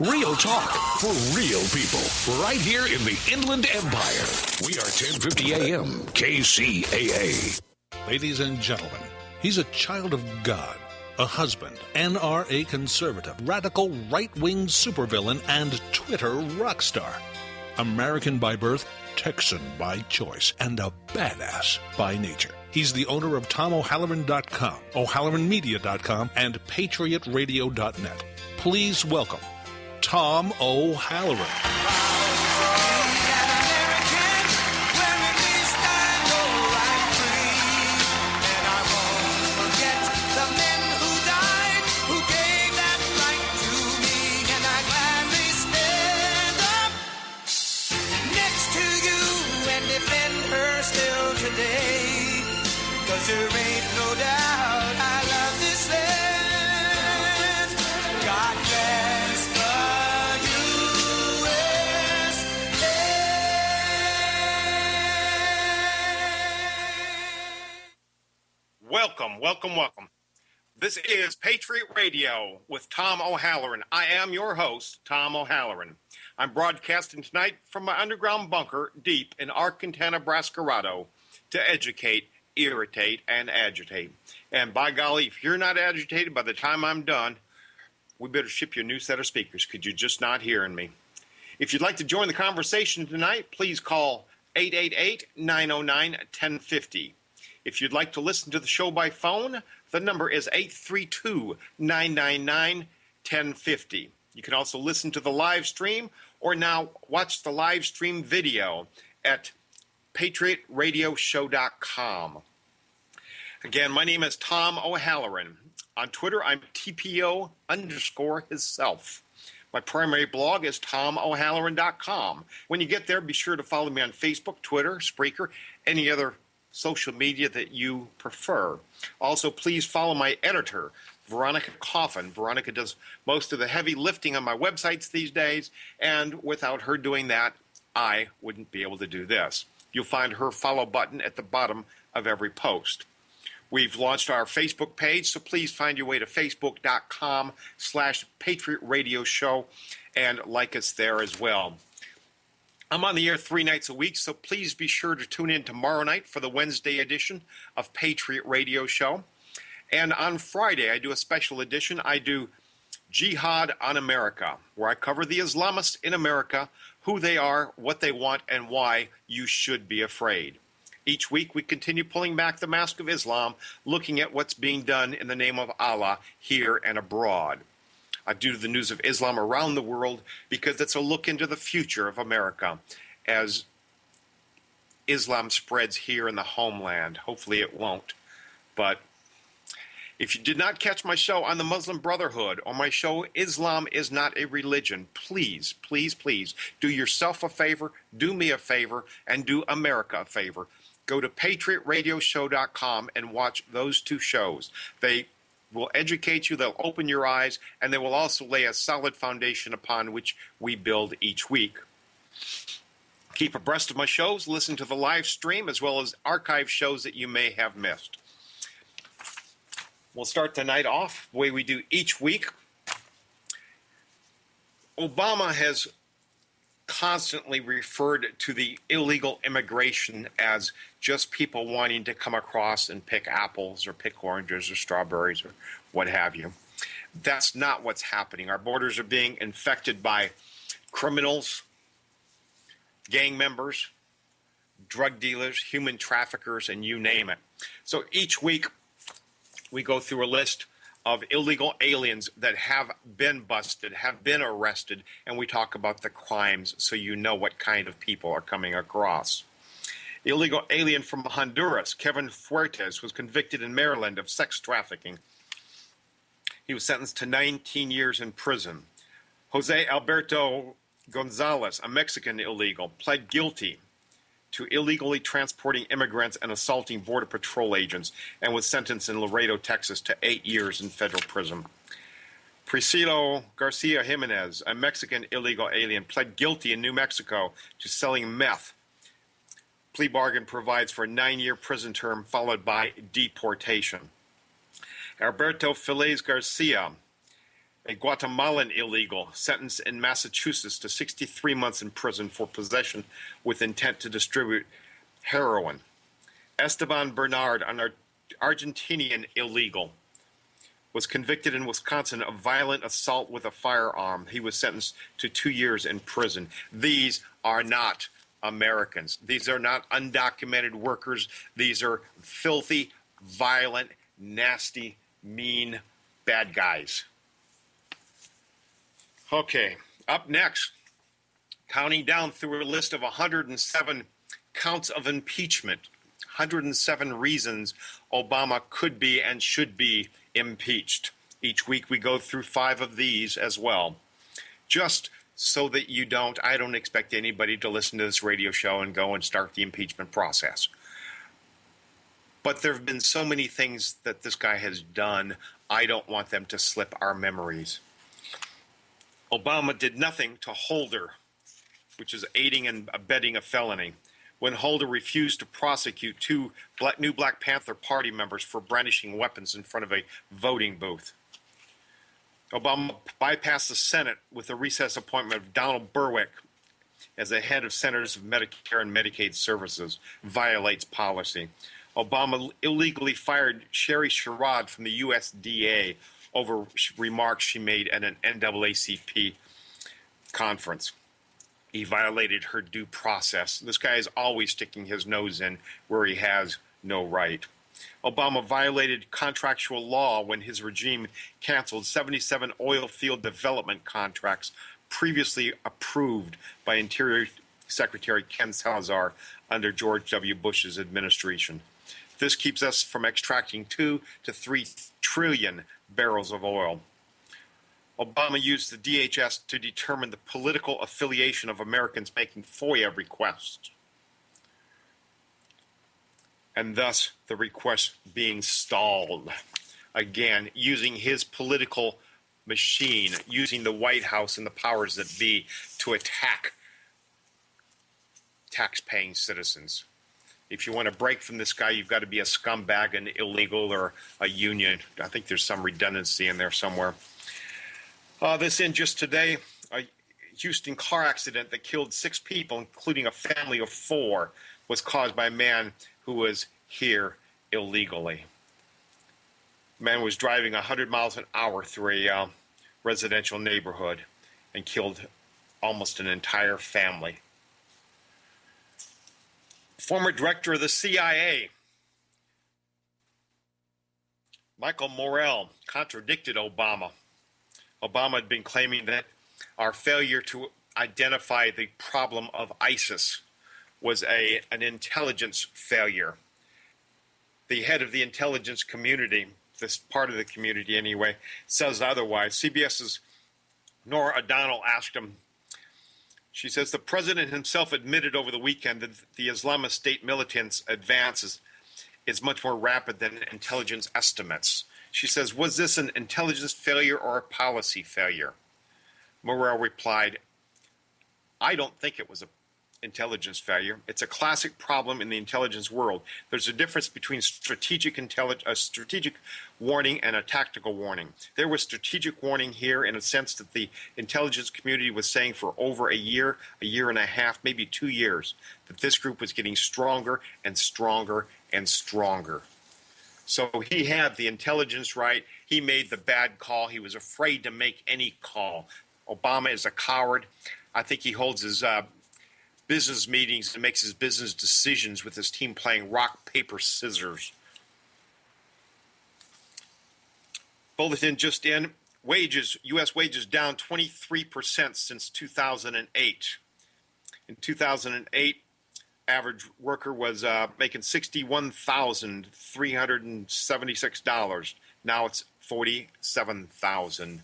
Real talk for real people, right here in the Inland Empire. We are 1050 AM KCAA. Ladies and gentlemen, he's a child of God, a husband, NRA conservative, radical right-wing supervillain, and Twitter rock star. American by birth, Texan by choice, and a badass by nature. He's the owner of TomO'Halloran.com, O'HalloranMedia.com, and PatriotRadio.net. Please welcome Tom O'Halloran. There ain't no doubt I love this land. God bless the USA. Welcome. This is Patriot Radio with Tom O'Halloran. I am your host, Tom O'Halloran. I'm broadcasting tonight from my underground bunker deep in Arcantana, Brascarado, to educate, irritate, and agitate. And by golly, if you're not agitated by the time I'm done, we better ship you a new set of speakers because you're just not hearing me. If you'd like to join the conversation tonight, please call 888-909-1050. If you'd like to listen to the show by phone, the number is 832-999-1050. You can also listen to the live stream or now watch the live stream video at PatriotRadioShow.com. Again, my name is Tom O'Halloran. On Twitter, I'm TPO_himself. My primary blog is TomO'Halloran.com. When you get there, be sure to follow me on Facebook, Twitter, Spreaker, any other social media that you prefer. Also, please follow my editor, Veronica Coffin. Veronica does most of the heavy lifting on my websites these days, and without her doing that, I wouldn't be able to do this. You'll find her follow button at the bottom of every post. We've launched our Facebook page, so please find your way to facebook.com/Patriot Radio Show and like us there as well. I'm on the air 3 nights a week, so please be sure to tune in tomorrow night for the Wednesday edition of Patriot Radio Show. And on Friday, I do a special edition. I do Jihad on America, where I cover the Islamists in America, who they are, what they want, and why you should be afraid. Each week, we continue pulling back the mask of Islam, looking at what's being done in the name of Allah here and abroad. I do the news of Islam around the world because it's a look into the future of America as Islam spreads here in the homeland. Hopefully it won't. But if you did not catch my show on the Muslim Brotherhood or my show Islam is Not a Religion, please, please, please do yourself a favor, do me a favor, and do America a favor. Go to PatriotRadioshow.com and watch those two shows. They will educate you, they'll open your eyes, and they will also lay a solid foundation upon which we build each week. Keep abreast of my shows, listen to the live stream, as well as archive shows that you may have missed. We'll start the night off the way we do each week. Obama has constantly referred to the illegal immigration as just people wanting to come across and pick apples or pick oranges or strawberries or what have you. That's not what's happening. Our borders are being infected by criminals, gang members, drug dealers, human traffickers, and you name it. So each week we go through a list of illegal aliens that have been busted, have been arrested, and we talk about the crimes so you know what kind of people are coming across. Illegal alien from Honduras, Kevin Fuertes, was convicted in Maryland of sex trafficking. He was sentenced to 19 years in prison. Jose Alberto Gonzalez, a Mexican illegal, pled guilty to illegally transporting immigrants and assaulting Border Patrol agents and was sentenced in Laredo, Texas to 8 years in federal prison. Priscilo Garcia Jimenez, a Mexican illegal alien, pled guilty in New Mexico to selling meth. Plea bargain provides for a 9-year prison term followed by deportation. Alberto Feliz Garcia A Guatemalan illegal sentenced in Massachusetts to 63 months in prison for possession with intent to distribute heroin. Esteban Bernard, an Argentinian illegal, was convicted in Wisconsin of violent assault with a firearm. He was sentenced to 2 years in prison. These are not Americans. These are not undocumented workers. These are filthy, violent, nasty, mean, bad guys. Okay, up next, counting down through a list of 107 counts of impeachment, 107 reasons Obama could be and should be impeached. Each week we go through 5 of these as well. Just so that I don't expect anybody to listen to this radio show and go and start the impeachment process. But there have been so many things that this guy has done, I don't want them to slip our memories. Obama did nothing to Holder, which is aiding and abetting a felony, when Holder refused to prosecute 2 new Black Panther Party members for brandishing weapons in front of a voting booth. Obama bypassed the Senate with the recess appointment of Donald Berwick as the head of Centers of Medicare and Medicaid Services, violates policy. Obama illegally fired Sherry Sherrod from the USDA over remarks she made at an NAACP conference. He violated her due process. This guy is always sticking his nose in where he has no right. Obama violated contractual law when his regime canceled 77 oil field development contracts previously approved by Interior Secretary Ken Salazar under George W. Bush's administration. This keeps us from extracting 2 to 3 trillion barrels of oil. Obama used the DHS to determine the political affiliation of Americans making FOIA requests, and thus the request being stalled. Again, using his political machine, using the White House and the powers that be to attack tax-paying citizens. If you want to break from this guy, you've got to be a scumbag, an illegal, or a union. I think there's some redundancy in there somewhere. This in just today, a Houston car accident that killed 6 people, including a family of 4, was caused by a man who was here illegally. The man was driving 100 miles an hour through a residential neighborhood and killed almost an entire family. Former director of the CIA, Michael Morell, contradicted Obama. Obama had been claiming that our failure to identify the problem of ISIS was an intelligence failure. The head of the intelligence community, this part of the community anyway, says otherwise. CBS's Nora O'Donnell asked him, she says, the president himself admitted over the weekend that the Islamist State militants' advance is much more rapid than intelligence estimates. She says, was this an intelligence failure or a policy failure? Morell replied, I don't think it was an intelligence failure. It's a classic problem in the intelligence world. There's a difference between strategic warning and a tactical warning. There was strategic warning here in a sense that the intelligence community was saying for over a year and a half, maybe 2 years, that this group was getting stronger and stronger and stronger. So he had the intelligence right. He made the bad call. He was afraid to make any call. Obama is a coward. I think he holds his business meetings and makes his business decisions with his team playing rock, paper, scissors. Bulletin just in. Wages, U.S. wages down 23% since 2008. In 2008, average worker was making $61,376. Now it's $47,000.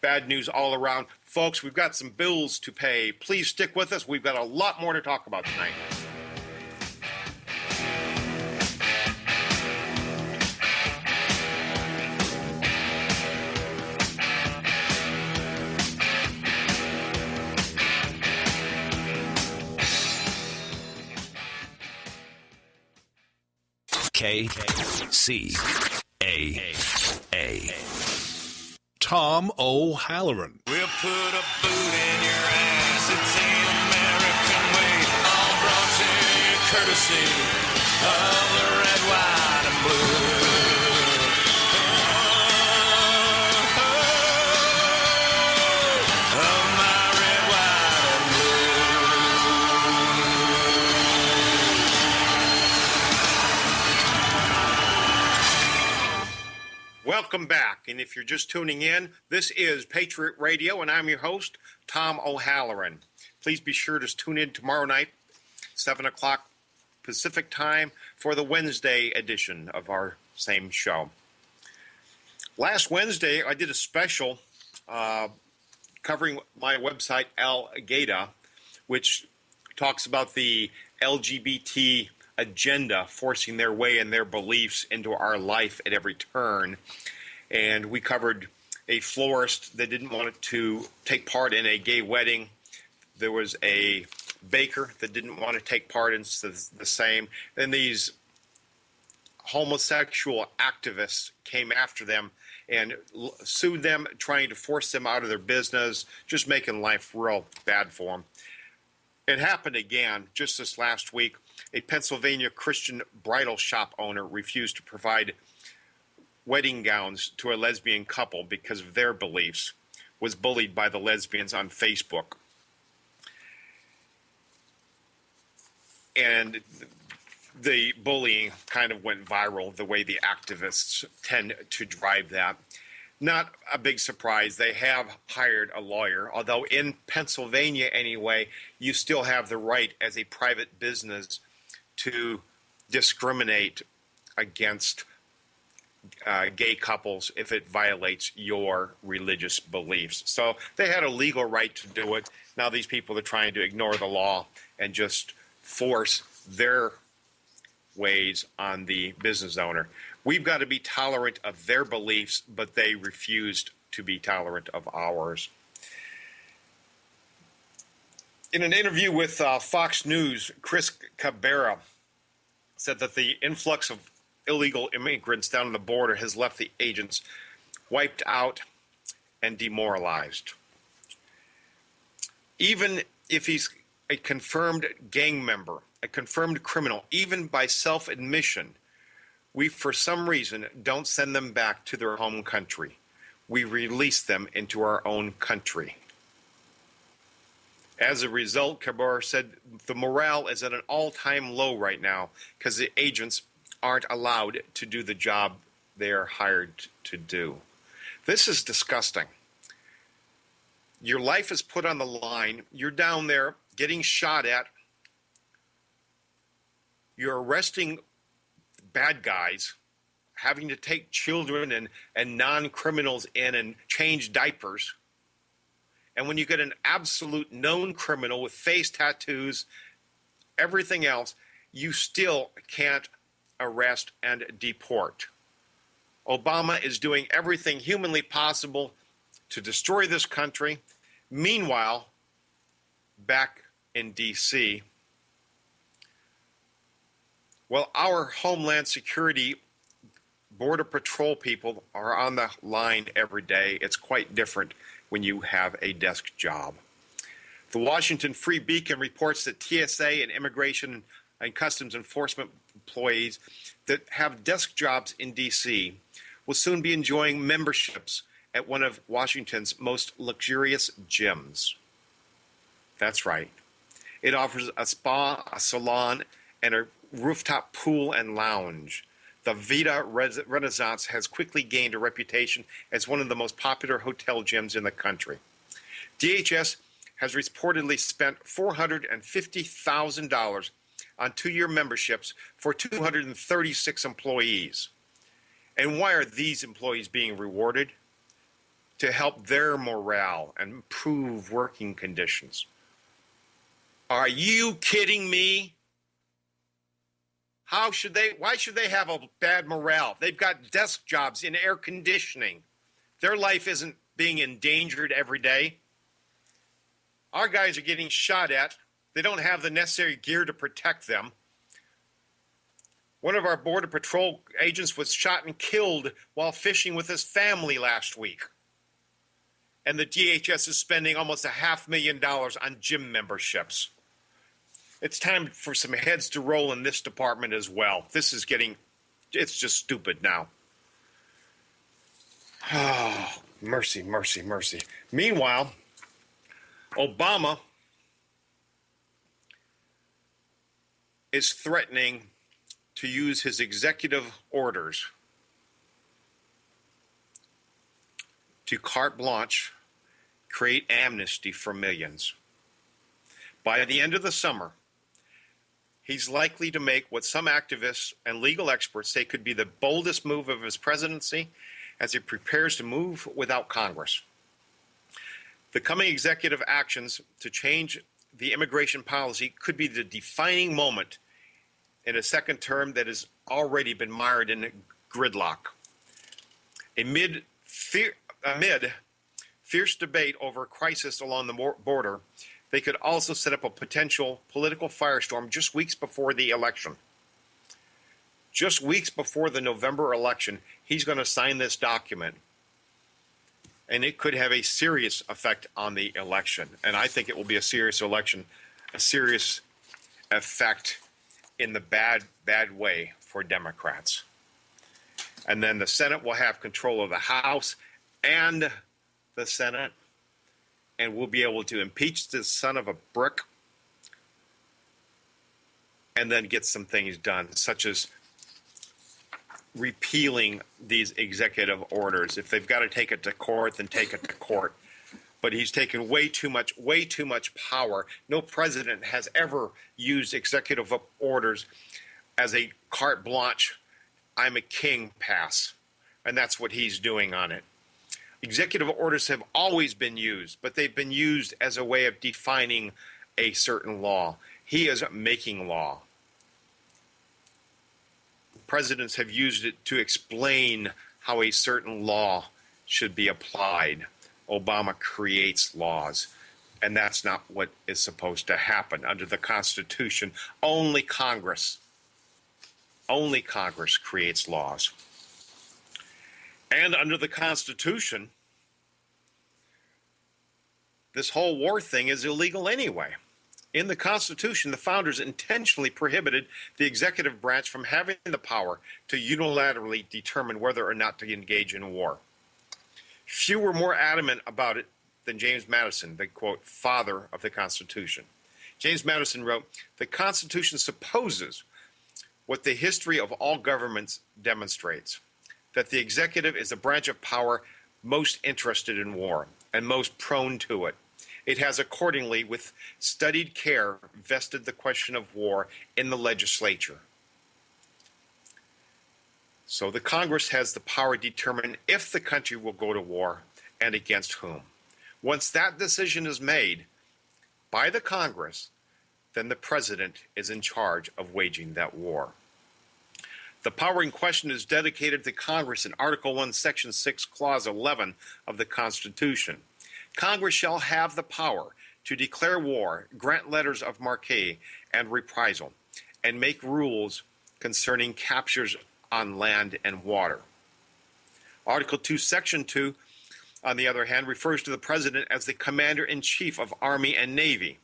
Bad news all around. Folks, we've got some bills to pay. Please stick with us. We've got a lot more to talk about tonight. KCAA. Tom O'Halloran. We'll put a boot in your ass. It's the American way. All brought to you courtesy of the red, white, and blue. Of my red, white, and blue. Welcome back. And if you're just tuning in, this is Patriot Radio, and I'm your host, Tom O'Halloran. Please be sure to tune in tomorrow night, 7 o'clock Pacific time, for the Wednesday edition of our same show. Last Wednesday, I did a special covering my website, Al Qaeda, which talks about the LGBT agenda forcing their way and their beliefs into our life at every turn. And we covered a florist that didn't want to take part in a gay wedding. There was a baker that didn't want to take part in the same. Then these homosexual activists came after them and sued them, trying to force them out of their business, just making life real bad for them. It happened again just this last week. A Pennsylvania Christian bridal shop owner refused to provide wedding gowns to a lesbian couple because of their beliefs, was bullied by the lesbians on Facebook. And the bullying kind of went viral, the way the activists tend to drive that. Not a big surprise. They have hired a lawyer, although in Pennsylvania anyway, you still have the right as a private business to discriminate against gay couples if it violates your religious beliefs. So they had a legal right to do it. Now these people are trying to ignore the law and just force their ways on the business owner. We've got to be tolerant of their beliefs, but they refused to be tolerant of ours. In an interview with Fox News, Chris Cabrera said that the influx of illegal immigrants down the border has left the agents wiped out and demoralized. Even if he's a confirmed gang member, a confirmed criminal, even by self-admission, we, for some reason, don't send them back to their home country. We release them into our own country. As a result, Cabrera said the morale is at an all-time low right now because the agents aren't allowed to do the job they are hired to do. This is disgusting. Your life is put on the line. You're down there getting shot at. You're arresting bad guys, having to take children and non-criminals in and change diapers. And when you get an absolute known criminal with face tattoos, everything else, you still can't arrest and deport. Obama is doing everything humanly possible to destroy this country. Meanwhile, back in D.C., well, our Homeland Security Border Patrol people are on the line every day. It's quite different when you have a desk job. The Washington Free Beacon reports that TSA and Immigration and Customs Enforcement employees that have desk jobs in D.C. will soon be enjoying memberships at one of Washington's most luxurious gyms. That's right. It offers a spa, a salon, and a rooftop pool and lounge. The Vita Renaissance has quickly gained a reputation as one of the most popular hotel gyms in the country. DHS has reportedly spent $450,000 on 2-year memberships for 236 employees. And why are these employees being rewarded? To help their morale and improve working conditions. Are you kidding me? Why should they have a bad morale? They've got desk jobs in air conditioning. Their life isn't being endangered every day. Our guys are getting shot at. They don't have the necessary gear to protect them. One of our Border Patrol agents was shot and killed while fishing with his family last week. And the DHS is spending almost $500,000 on gym memberships. It's time for some heads to roll in this department as well. This is it's just stupid now. Oh, mercy, mercy, mercy. Meanwhile, Obama is threatening to use his executive orders to carte blanche create amnesty for millions. By the end of the summer, he's likely to make what some activists and legal experts say could be the boldest move of his presidency as he prepares to move without Congress. The coming executive actions to change the immigration policy could be the defining moment in a second term that has already been mired in gridlock. Amid fierce debate over a crisis along the border, they could also set up a potential political firestorm just weeks before the election. Just weeks before the November election, he's going to sign this document, and it could have a serious effect on the election. And I think it will be a serious election, a serious effect in the bad way for Democrats. And then the Senate will have control of the House and the Senate, and we'll be able to impeach this son of a brick and then get some things done, such as repealing these executive orders. If they've got to take it to court, then take it to court. But he's taken way too much power. No president has ever used executive orders as a carte blanche, I'm a king pass. And that's what he's doing on it. Executive orders have always been used, but they've been used as a way of defining a certain law. He is making law. Presidents have used it to explain how a certain law should be applied. Obama creates laws, and that's not what is supposed to happen. Under the Constitution, only Congress creates laws. And under the Constitution, this whole war thing is illegal anyway. In the Constitution, the founders intentionally prohibited the executive branch from having the power to unilaterally determine whether or not to engage in war. Few were more adamant about it than James Madison, the, quote, father of the Constitution. James Madison wrote, "The Constitution supposes what the history of all governments demonstrates, that the executive is the branch of power most interested in war and most prone to it. It has accordingly, with studied care, vested the question of war in the legislature." So the Congress has the power to determine if the country will go to war and against whom. Once that decision is made by the Congress, then the president is in charge of waging that war. The power in question is dedicated to Congress in Article 1, Section 6, Clause 11 of the Constitution. Congress shall have the power to declare war, grant letters of marque and reprisal, and make rules concerning captures on land and water. Article 2, Section 2, on the other hand, refers to the president as the commander-in-chief of Army and Navy.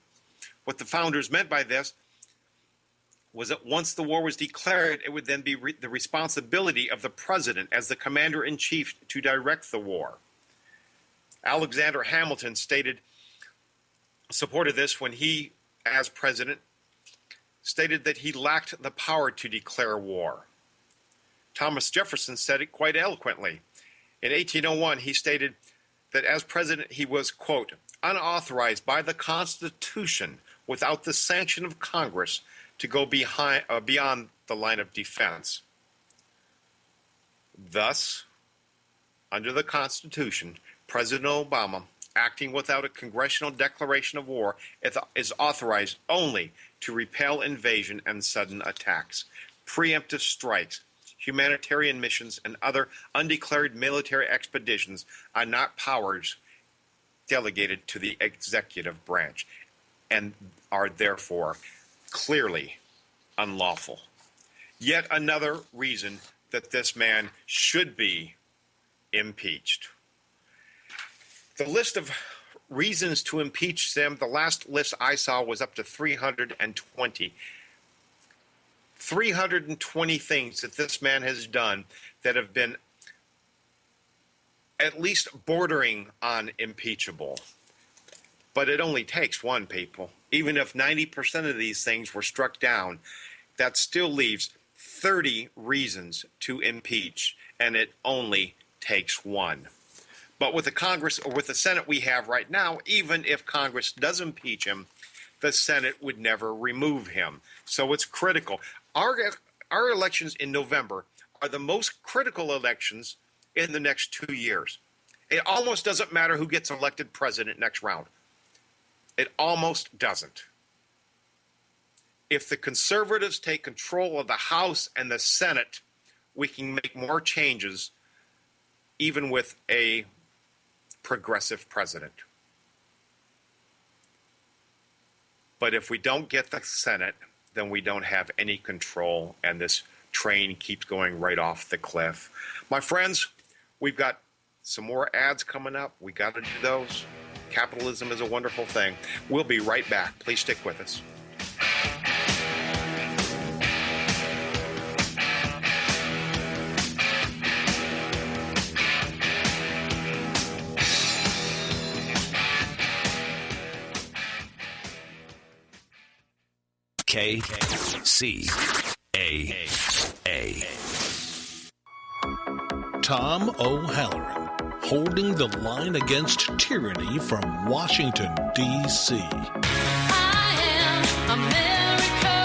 What the founders meant by this was that once the war was declared, it would then be the responsibility of the president as the commander-in-chief to direct the war. Alexander Hamilton supported this when he, as president, stated that he lacked the power to declare war. Thomas Jefferson said it quite eloquently. In 1801, he stated that as president, he was, quote, unauthorized by the Constitution without the sanction of Congress to go beyond the line of defense. Thus, under the Constitution, President Obama, acting without a congressional declaration of war, is authorized only to repel invasion and sudden attacks, preemptive strikes, humanitarian missions, and other undeclared military expeditions are not powers delegated to the executive branch and are therefore clearly unlawful. Yet another reason that this man should be impeached. The list of reasons to impeach them, the last list I saw was up to 320. 320 things that this man has done that have been at least bordering on impeachable. But it only takes one, people. Even if 90% of these things were struck down, that still leaves 30 reasons to impeach, and it only takes one. But with the Congress, or with the Senate we have right now, even if Congress does impeach him, the Senate would never remove him. So it's critical. Our elections in November are the most critical elections in the next 2 years. It almost doesn't matter who gets elected president next round. It almost doesn't. If the conservatives take control of the House and the Senate, we can make more changes even with a progressive president. But if we don't get the Senate, then we don't have any control, and this train keeps going right off the cliff. My friends, we've got some more ads coming up. We got to do those. Capitalism is a wonderful thing. We'll be right back. Please stick with us. KCAA. Tom O'Halloran, holding the line against tyranny from Washington, D.C. I am America.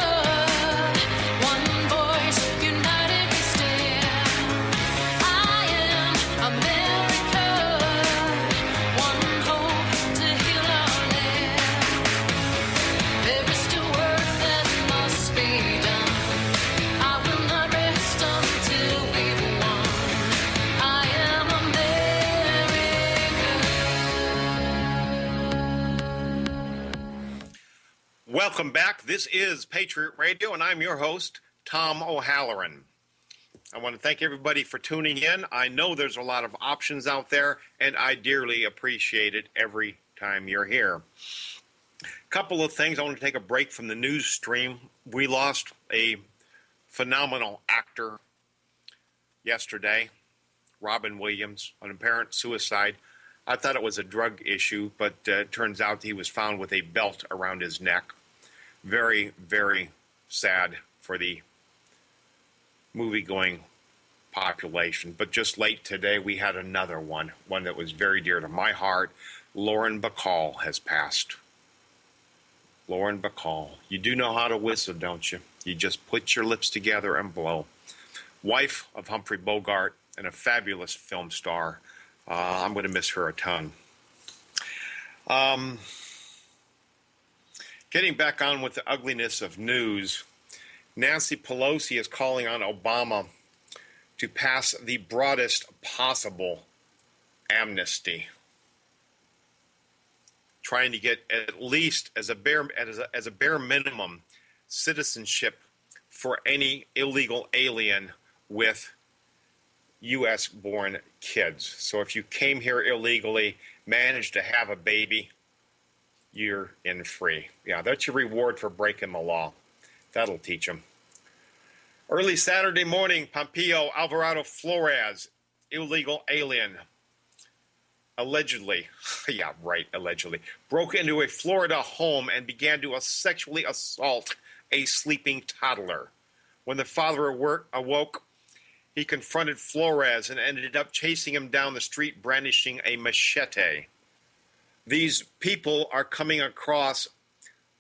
One voice, united we stand. I am America. One hope to heal our land. There is still work that must be done. I will not rest until we've won. I am America. Welcome back. This is Patriot Radio, and I'm your host, Tom O'Halloran. I want to thank everybody for tuning in. I know there's a lot of options out there, and I dearly appreciate it every time you're here. Couple of things. I want to take a break from the news stream. We lost a phenomenal actor yesterday, Robin Williams, an apparent suicide. I thought it was a drug issue, but it turns out he was found with a belt around his neck. Very, very sad for the movie-going population. But just late today, we had another one that was very dear to my heart. Lauren Bacall has passed. Lauren Bacall. You do know how to whistle, don't you? You just put your lips together and blow. Wife of Humphrey Bogart and a fabulous film star. I'm going to miss her a ton. Getting back on with the ugliness of news, Nancy Pelosi is calling on Obama to pass the broadest possible amnesty, trying to get at least as a bare minimum citizenship for any illegal alien with U.S.-born kids. So if you came here illegally, managed to have a baby, you're in free. Yeah, that's your reward for breaking the law. That'll teach them. Early Saturday morning, Pompeo Alvarado Flores, illegal alien, allegedly, yeah, right, allegedly, broke into a Florida home and began to sexually assault a sleeping toddler. When the father awoke, he confronted Flores and ended up chasing him down the street brandishing a machete. These people are coming across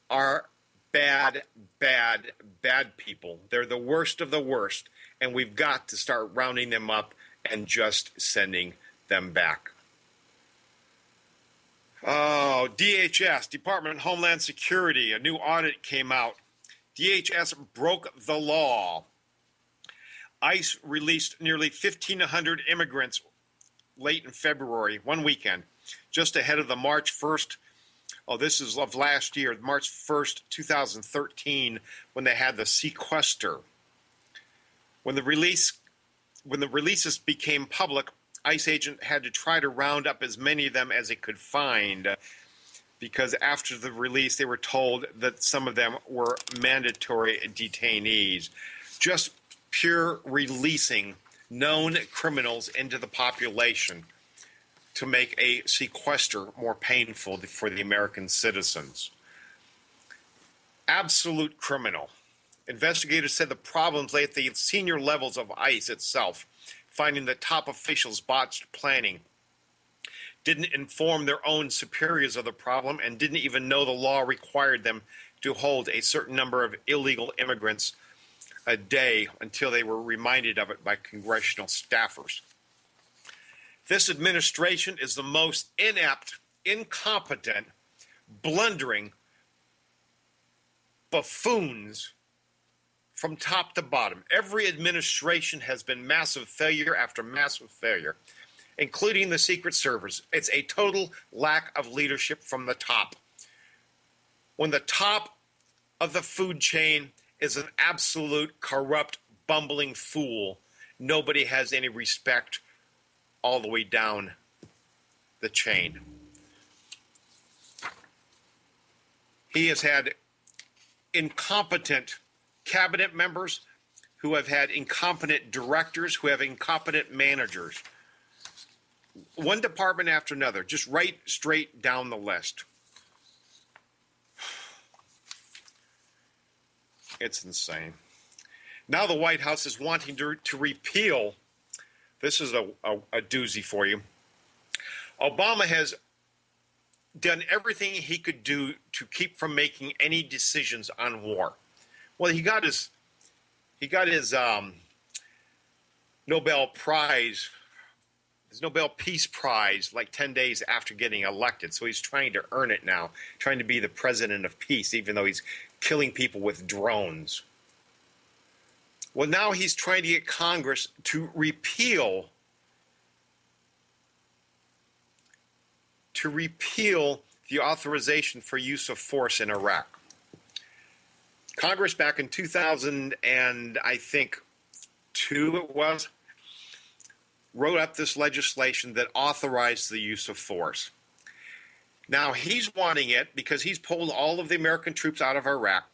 are bad, bad, bad people. They're the worst of the worst, and we've got to start rounding them up and just sending them back. Oh, DHS, Department of Homeland Security, a new audit came out. DHS broke the law. ICE released nearly 1,500 immigrants late in February, one weekend, just ahead of the March 1st. Oh, this is of last year, March 1st, 2013, when they had the sequester. When the releases became public, ICE agent had to try to round up as many of them as it could find, because after the release, they were told that some of them were mandatory detainees. Just pure releasing known criminals into the population to make a sequester more painful for the American citizens. Absolute criminal. Investigators said the problems lay at the senior levels of ICE itself, finding that top officials botched planning, didn't inform their own superiors of the problem, and didn't even know the law required them to hold a certain number of illegal immigrants a day until they were reminded of it by congressional staffers. This administration is the most inept, incompetent, blundering buffoons from top to bottom. Every administration has been massive failure after massive failure, including the Secret Service. It's a total lack of leadership from the top. When the top of the food chain is an absolute corrupt, bumbling fool, nobody has any respect all the way down the chain. He has had incompetent cabinet members who have had incompetent directors, who have incompetent managers. One department after another, just right straight down the list. It's insane. Now the White House is wanting to repeal, this is a doozy for you. Obama has done everything he could do to keep from making any decisions on war. Well, he got his Nobel Prize, his Nobel Peace Prize, like 10 days after getting elected. So he's trying to earn it now, trying to be the president of peace, even though he's killing people with drones. Well, now he's trying to get Congress to repeal the authorization for use of force in Iraq. Congress back in 2000 and I think 2 it was, wrote up this legislation that authorized the use of force. Now he's wanting it because he's pulled all of the American troops out of Iraq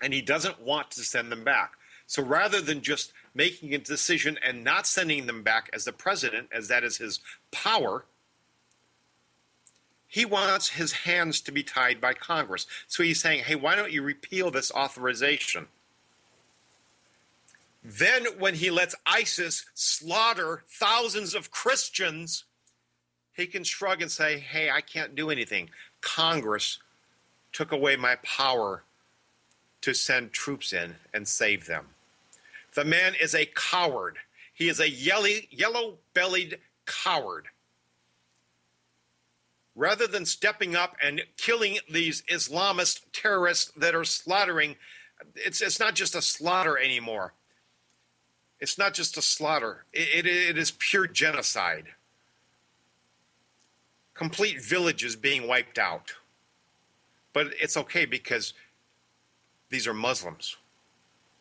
and he doesn't want to send them back. So rather than just making a decision and not sending them back as the president, as that is his power, he wants his hands to be tied by Congress. So he's saying, hey, why don't you repeal this authorization? Then when he lets ISIS slaughter thousands of Christians, he can shrug and say, hey, I can't do anything. Congress took away my power to send troops in and save them. The man is a coward. He is a yellow-bellied coward. Rather than stepping up and killing these Islamist terrorists that are slaughtering, it's not just a slaughter anymore. It's not just a slaughter. It is pure genocide. Complete villages being wiped out. But it's okay because these are Muslims.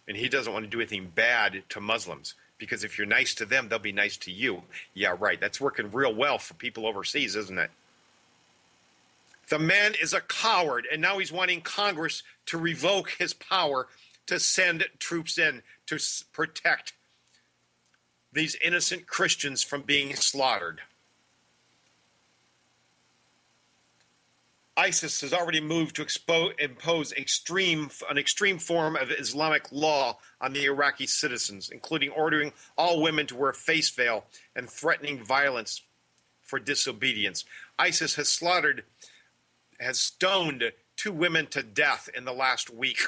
And he doesn't want to do anything bad to Muslims. Because if you're nice to them, they'll be nice to you. Yeah, right. That's working real well for people overseas, isn't it? The man is a coward, and now he's wanting Congress to revoke his power to send troops in to protect these innocent Christians from being slaughtered. ISIS has already moved to impose an extreme form of Islamic law on the Iraqi citizens, including ordering all women to wear a face veil and threatening violence for disobedience. ISIS has stoned 2 women to death in the last week.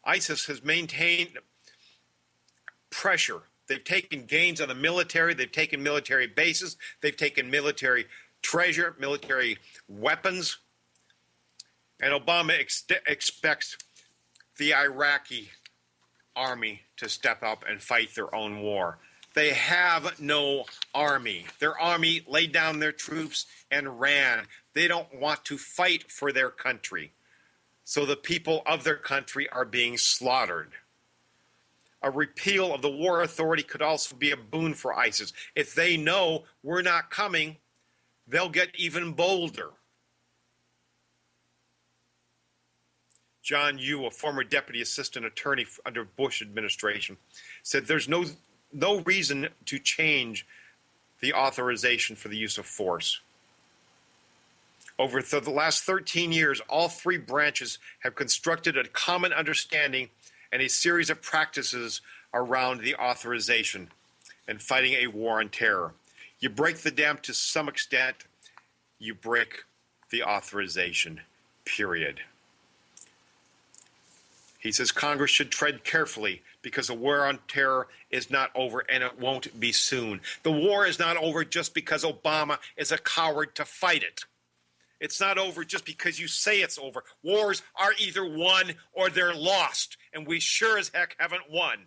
ISIS has maintained pressure. They've taken gains on the military. They've taken military bases. They've taken military treasure, military weapons. And Obama expects the Iraqi army to step up and fight their own war. They have no army. Their army laid down their troops and ran. They don't want to fight for their country. So the people of their country are being slaughtered. A repeal of the war authority could also be a boon for ISIS. If they know we're not coming, they'll get even bolder. John Yoo, a former deputy assistant attorney under Bush administration, said there's no reason to change the authorization for the use of force. Over the last 13 years, all three branches have constructed a common understanding and a series of practices around the authorization and fighting a war on terror. You break the dam to some extent, you break the authorization, period. He says Congress should tread carefully because the war on terror is not over and it won't be soon. The war is not over just because Obama is a coward to fight it. It's not over just because you say it's over. Wars are either won or they're lost, and we sure as heck haven't won.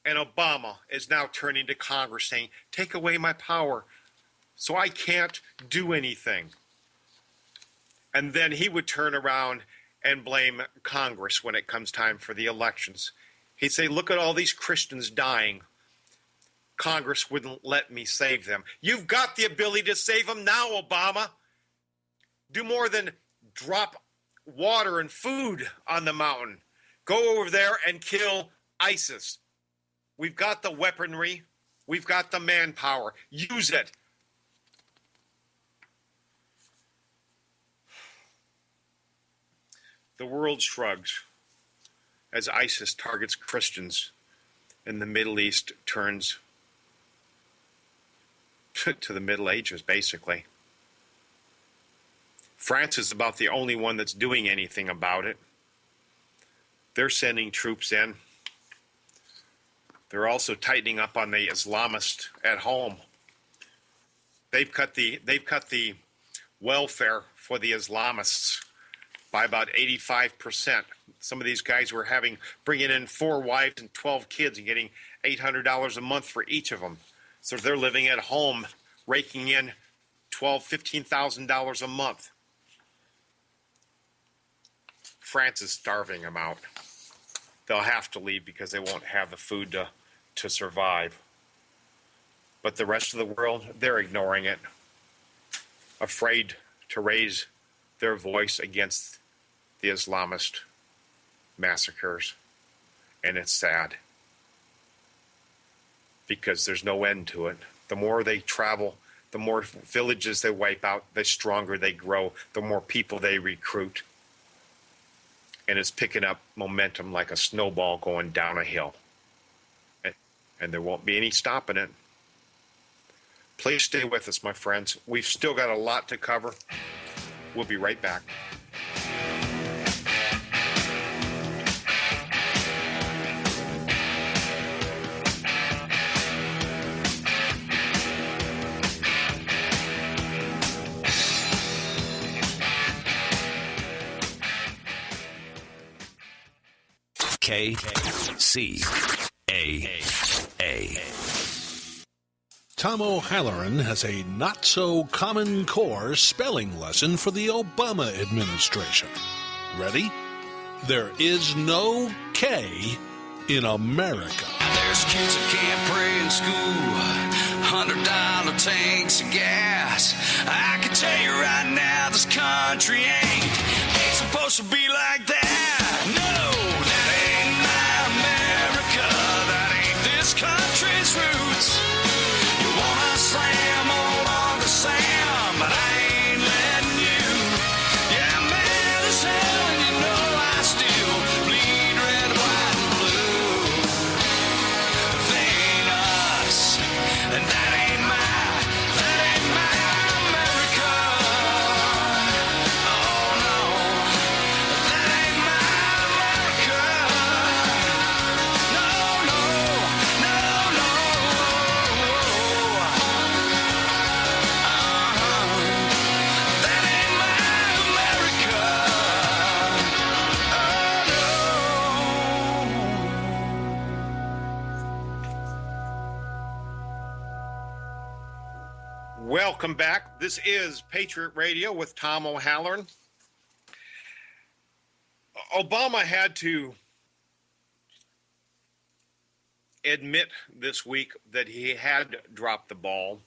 And Obama is now turning to Congress saying, take away my power so I can't do anything. And then he would turn around and blame Congress when it comes time for the elections. He'd say, look at all these Christians dying. Congress wouldn't let me save them. You've got the ability to save them now, Obama. Do more than drop water and food on the mountain. Go over there and kill ISIS. We've got the weaponry. We've got the manpower. Use it. The world shrugs as ISIS targets Christians and the Middle East turns to the Middle Ages, basically. France is about the only one that's doing anything about it. They're sending troops in. They're also tightening up on the Islamists at home. They've cut the welfare for the Islamists by about 85%. Some of these guys were bringing in 4 wives and 12 kids and getting $800 a month for each of them. So they're living at home, raking in $12,000, $15,000 a month. France is starving them out. They'll have to leave because they won't have the food to survive. But the rest of the world, they're ignoring it, afraid to raise their voice against the Islamist massacres. And it's sad, because there's no end to it. The more they travel, the more villages they wipe out, the stronger they grow, the more people they recruit. And it's picking up momentum like a snowball going down a hill. And there won't be any stopping it. Please stay with us, my friends. We've still got a lot to cover. We'll be right back. KCAA. Tom O'Halloran has a not-so-common core spelling lesson for the Obama administration. Ready? There is no K in America. There's kids that can't pray in school, $100 tanks of gas. I can tell you right now, this country ain't supposed to be like that. No, that ain't my America. That ain't this country's roots. You wanna slam, hold on to Sam, but I ain't letting you. Yeah, I'm mad as hell, and you know I still bleed red, white, and blue. They ain't us, and that ain't my America. Oh no, that ain't my America. No, no, no, no. That ain't my America. Welcome back. This is Patriot Radio with Tom O'Halloran. Obama had to admit this week that he had dropped the ball.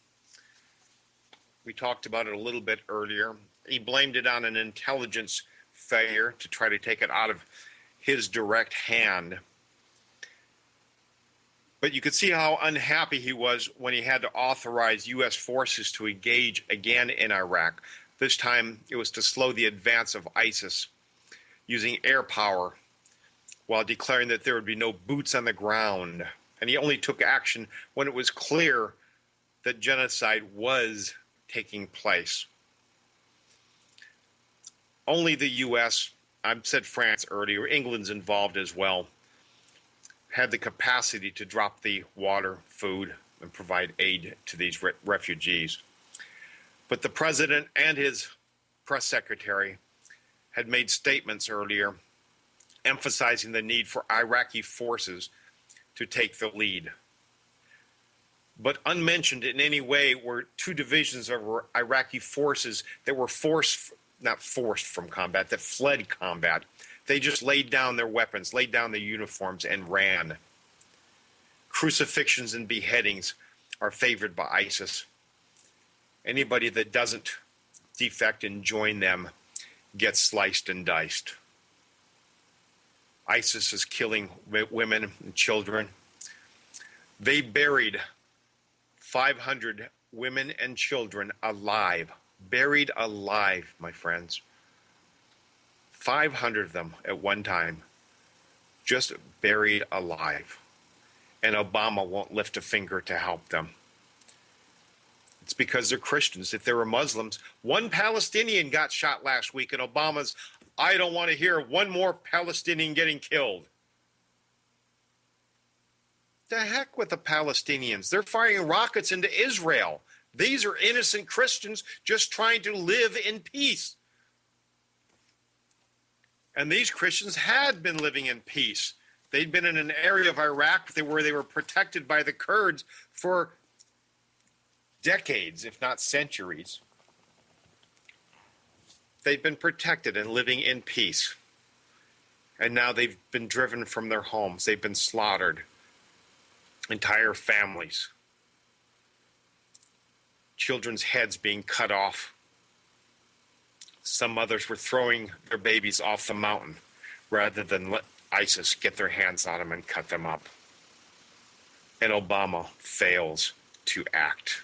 We talked about it a little bit earlier. He blamed it on an intelligence failure to try to take it out of his direct hand. But you could see how unhappy he was when he had to authorize U.S. forces to engage again in Iraq. This time it was to slow the advance of ISIS using air power while declaring that there would be no boots on the ground. And he only took action when it was clear that genocide was taking place. Only the U.S., I said France earlier, England's involved as well, had the capacity to drop the water, food, and provide aid to these refugees. But the president and his press secretary had made statements earlier emphasizing the need for Iraqi forces to take the lead. But unmentioned in any way were two divisions of Iraqi forces that were not forced from combat, that fled combat. They just laid down their weapons, laid down their uniforms, and ran. Crucifixions and beheadings are favored by ISIS. Anybody that doesn't defect and join them gets sliced and diced. ISIS is killing women and children. They buried 500 women and children alive, buried alive, my friends. 500 of them at one time, just buried alive. And Obama won't lift a finger to help them. It's because they're Christians. If they were Muslims, one Palestinian got shot last week, and Obama's, I don't want to hear one more Palestinian getting killed. The heck with the Palestinians. They're firing rockets into Israel. These are innocent Christians just trying to live in peace. And these Christians had been living in peace. They'd been in an area of Iraq where they were protected by the Kurds for decades, if not centuries. They've been protected and living in peace. And now they've been driven from their homes. They've been slaughtered. Entire families. Children's heads being cut off. Some mothers were throwing their babies off the mountain rather than let ISIS get their hands on them and cut them up. And Obama fails to act.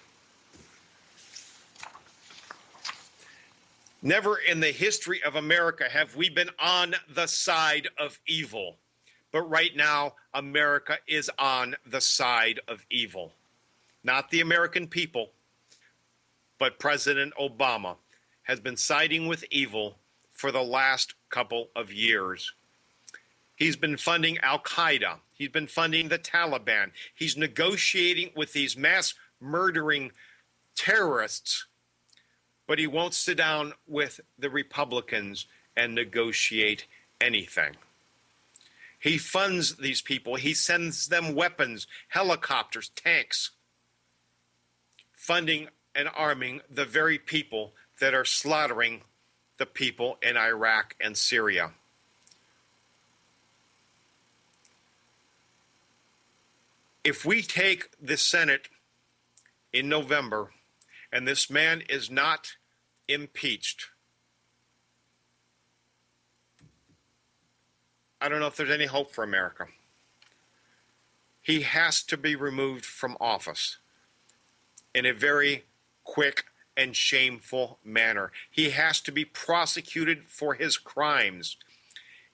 Never in the history of America have we been on the side of evil. But right now, America is on the side of evil. Not the American people, but President Obama has been siding with evil for the last couple of years. He's been funding Al-Qaeda. He's been funding the Taliban. He's negotiating with these mass murdering terrorists, but he won't sit down with the Republicans and negotiate anything. He funds these people. He sends them weapons, helicopters, tanks, funding and arming the very people that are slaughtering the people in Iraq and Syria. If we take the Senate in November and this man is not impeached, I don't know if there's any hope for America. He has to be removed from office in a very quick and shameful manner. He has to be prosecuted for his crimes.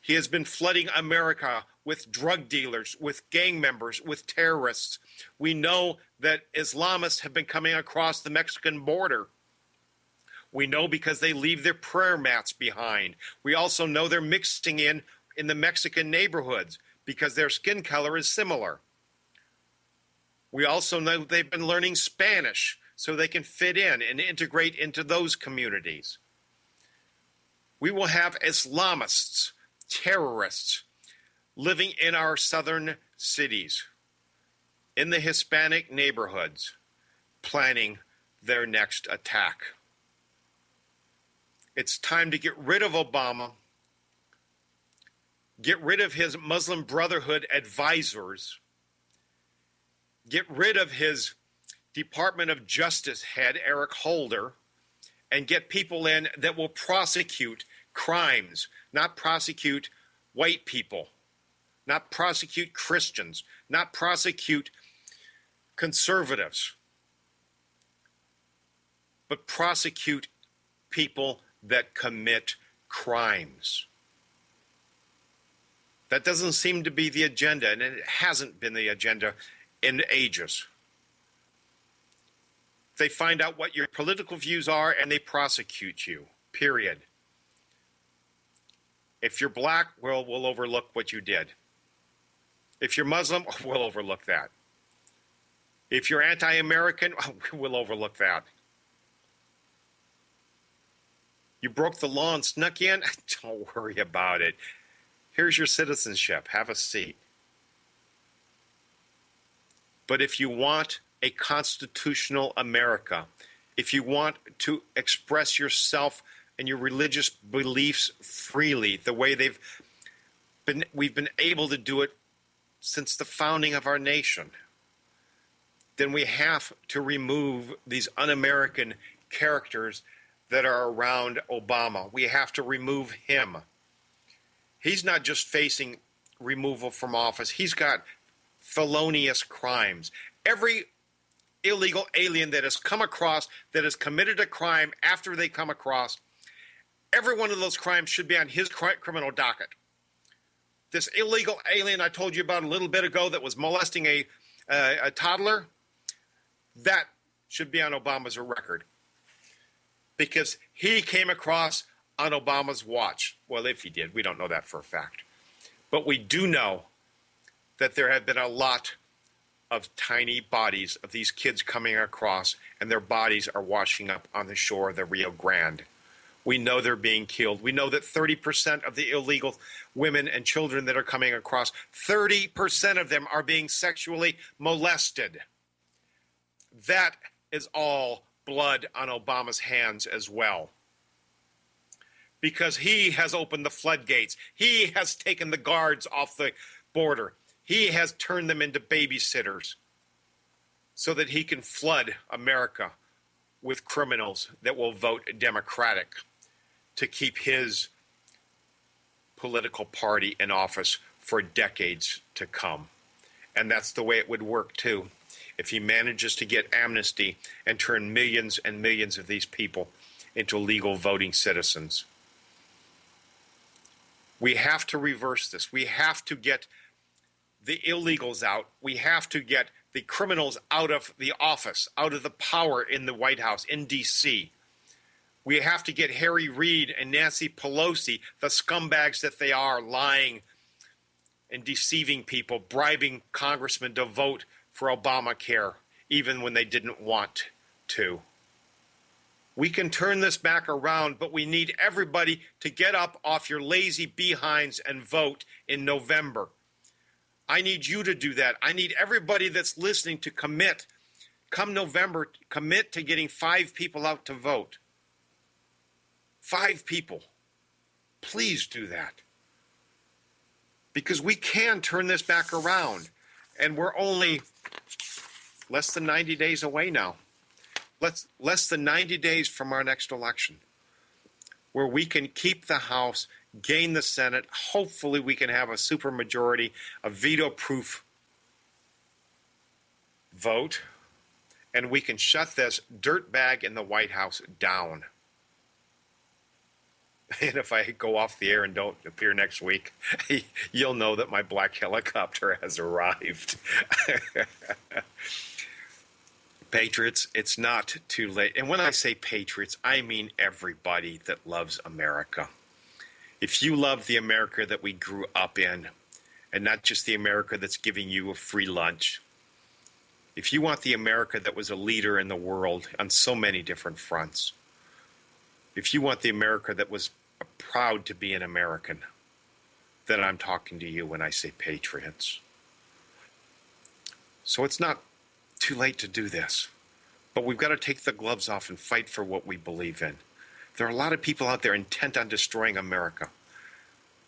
He has been flooding America with drug dealers, with gang members, with terrorists. We know that Islamists have been coming across the Mexican border. We know because they leave their prayer mats behind. We also know they're mixing in the Mexican neighborhoods because their skin color is similar. We also know they've been learning Spanish so they can fit in and integrate into those communities. We will have Islamists, terrorists, living in our southern cities, in the Hispanic neighborhoods, planning their next attack. It's time to get rid of Obama get rid of his Muslim Brotherhood advisors, get rid of his Department of Justice head, Eric Holder, and get people in that will prosecute crimes, not prosecute white people, not prosecute Christians, not prosecute conservatives, but prosecute people that commit crimes. That doesn't seem to be the agenda, and it hasn't been the agenda in ages. They find out what your political views are and they prosecute you, period. If you're black, well, we'll overlook what you did. If you're Muslim, we'll overlook that. If you're anti-American, we'll overlook that. You broke the law and snuck in? Don't worry about it. Here's your citizenship. Have a seat. But if you want a constitutional America, if you want to express yourself and your religious beliefs freely, the way we've been able to do it since the founding of our nation, then we have to remove these un-American characters that are around Obama. We have to remove him. He's not just facing removal from office. He's got felonious crimes. Every illegal alien that has come across, that has committed a crime after they come across, every one of those crimes should be on his criminal docket. This illegal alien I told you about a little bit ago that was molesting a toddler, that should be on Obama's record. Because he came across on Obama's watch. Well, if he did, we don't know that for a fact. But we do know that there have been a lot of tiny bodies of these kids coming across, and their bodies are washing up on the shore of the Rio Grande. We know they're being killed. We know that 30% of the illegal women and children that are coming across, 30% of them are being sexually molested. That is all blood on Obama's hands as well. Because he has opened the floodgates. He has taken the guards off the border. He has turned them into babysitters so that he can flood America with criminals that will vote Democratic to keep his political party in office for decades to come. And that's the way it would work too, if he manages to get amnesty and turn millions and millions of these people into legal voting citizens. We have to reverse this. We have to get the illegals out. We have to get the criminals out of the office, out of the power in the White House, in D.C. We have to get Harry Reid and Nancy Pelosi, the scumbags that they are, lying and deceiving people, bribing congressmen to vote for Obamacare, even when they didn't want to. We can turn this back around, but we need everybody to get up off your lazy behinds and vote in November. I need you to do that. I need everybody that's listening to commit. Come November, commit to getting 5 people out to vote. 5 people. Please do that. Because we can turn this back around. And we're only less than 90 days away now. Less than 90 days from our next election, where we can keep the House, gain the Senate. Hopefully we can have a supermajority, a veto-proof vote, and we can shut this dirtbag in the White House down. And if I go off the air and don't appear next week, you'll know that my black helicopter has arrived. Patriots, it's not too late. And when I say patriots, I mean everybody that loves America. If you love the America that we grew up in, and not just the America that's giving you a free lunch, if you want the America that was a leader in the world on so many different fronts, if you want the America that was proud to be an American, then I'm talking to you when I say patriots. So it's not too late to do this, but we've got to take the gloves off and fight for what we believe in. There are a lot of people out there intent on destroying America.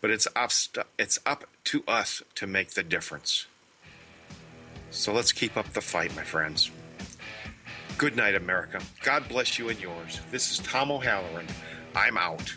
but it's up to us to make the difference. So let's keep up the fight, my friends. Good night, America. God bless you and yours. This is Tom O'Halloran. I'm out.